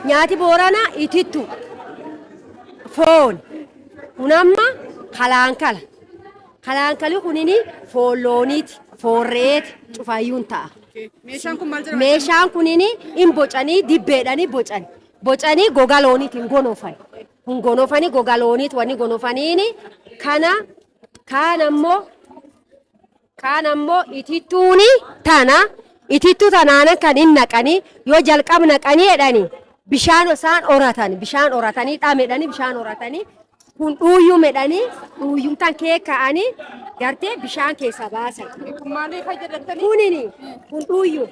Nyaati Booranaa itittu foon kunamma kalaankala. Kalaankali kunini foon looniiti foon reeti cufaayyuun ta'a. Meeshaan kunini hin bocanii dibbeedhanii bocani. Bocanii gogaa looniitiin gonofani. Kun gonofanii gogaa looniiti wanni gonofaniini kaan ammoo itittuuni tana itittuu tanaana kan hin naqanii yoo jalqab naqanii jedhanii bishaan isaan horatan bishaan horatanii dhaamedhanii bishaan horatanii kun dhuuyyuu medhanii dhuuyyuun tan keeka'anii gartee bishaan keessa baasan. Kunini kun dhuuyyuu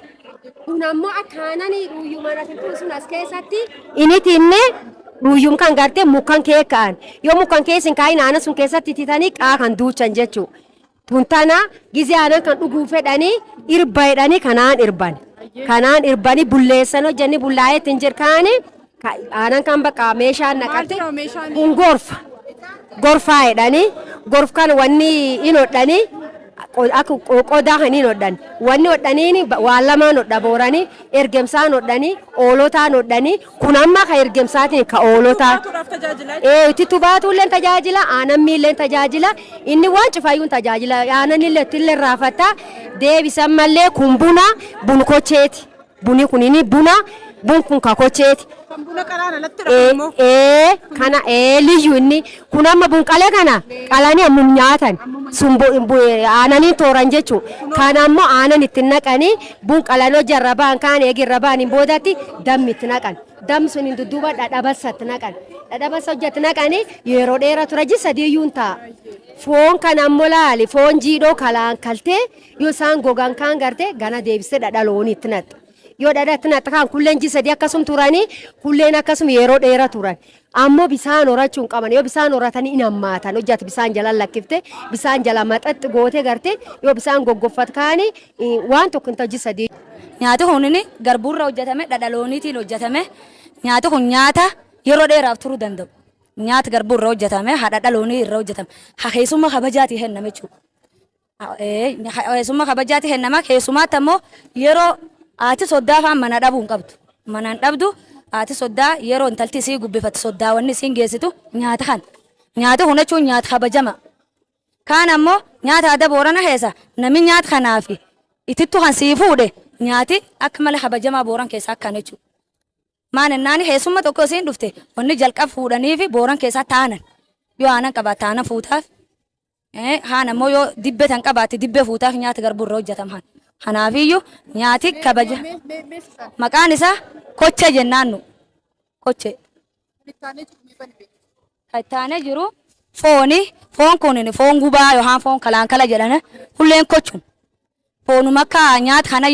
kun ammoo akkaananii dhuuyyuu mana filtuu sun as keessatti initinne dhuuyyuun kan gartee mukan keeka'an yoo mukan keessin kaa'in aana sun keessatti titanii qaa kan duuchan jechuudha. Tuntana gize aanan kan dhuguu fedhanii irba jedhanii kanaan irban. Kanaan irbanii bulleessan hojjenni bullaa'ee ittiin jirkaani aanan kan bakka meeshaan naqatte kun gorfaa jedhanii gorfkan wanni hin hodhanii akka qodaa kan hin hodhan wanni hodhaniini waan lamaan hodha booranii ergemsaan hodhanii oolotaan hodhanii kun amma ka ergemsaatiin ka oolotaa itittuu baatuulleen tajaajila aanan miilleen tajaajila inni waan cufaayyuun tajaajila aanan illee raafataa deebisan mallee kun bun kocheeti buni kunini bun kun ka kocheeti. Kana liyyu inni kun amma bunqalee kana qalanii ammum nyaatan sun aananii tooran jechuun kan ammoo aanan itti naqanii bunqalanoo jarrabaan kaan eegirra baaniin boodatti dammi itti naqan dammi sun hin dudduuba dhadhabasatti naqan dhadhabasa hojjatti naqanii yeroo dheeraa tura sadiiyyuun ta'a. Foon kan ammoo laali foon jiidhoo kalaan kaltee yoo isaan gogan kaan gartee gana deebisee dhadhaloonii itti naxxa. Yoo dhadhaatti naxxa kan kulleen sadii akkasum turanii kulleen akkasum yeroo dheeraa turan ammoo bisaan horachuun qaban yoo bisaan horatanii hin hammaatan hojjatti bisaan jala lakkifte bisaan jala maxaxxi gootee garte yoo bisaan goggoffat kaanii waan tokko hin tajji sadii. Nyaati kunini garbuurra hojjetame dhadhalooniitiin hojjetame nyaati kun nyaata yeroo dheeraaf turuu danda'u. Nyaati garbuurra hojjetame dhadhaloonii irra hojjetame keessummaa kabajaatii henname jechuudha. Keessummaa kabajaatii hennama keessumaatti ammoo yeroo Ati soddaa faan mana dhabuu hin qabdu. Mana hin dhabdu ati soddaa yeroo intalti isii gubbifatti soddaa wanni isiin geessitu nyaata kan. Nyaata kun jechuun nyaata kabajama. Kaan ammoo nyaata aadaa Boorana keessa namni nyaata kanaafi itittuu kan sii fuudhe nyaati akka malee kabajamaa Booran keessaa akkaan jechuudha. Maaninaani keessummaa tokko isiin dhufte wanni jalqab fuudhaniifi Booran keessaa taanan. Yoo aanan qabaate aanan fuutaaf. Haan ammoo yoo dibbee tan qabaate dibbee fuutaaf nyaata garbuurra hojjetaman. Kanaafiyyuu nyaati kabaja maqaan isaa kochee jennaan nu kochee. Ittaanee jiru foon kun foon gubaa yookaan foon kalaankala jedhana kulleen kochuun foonuma akka nyaata kana.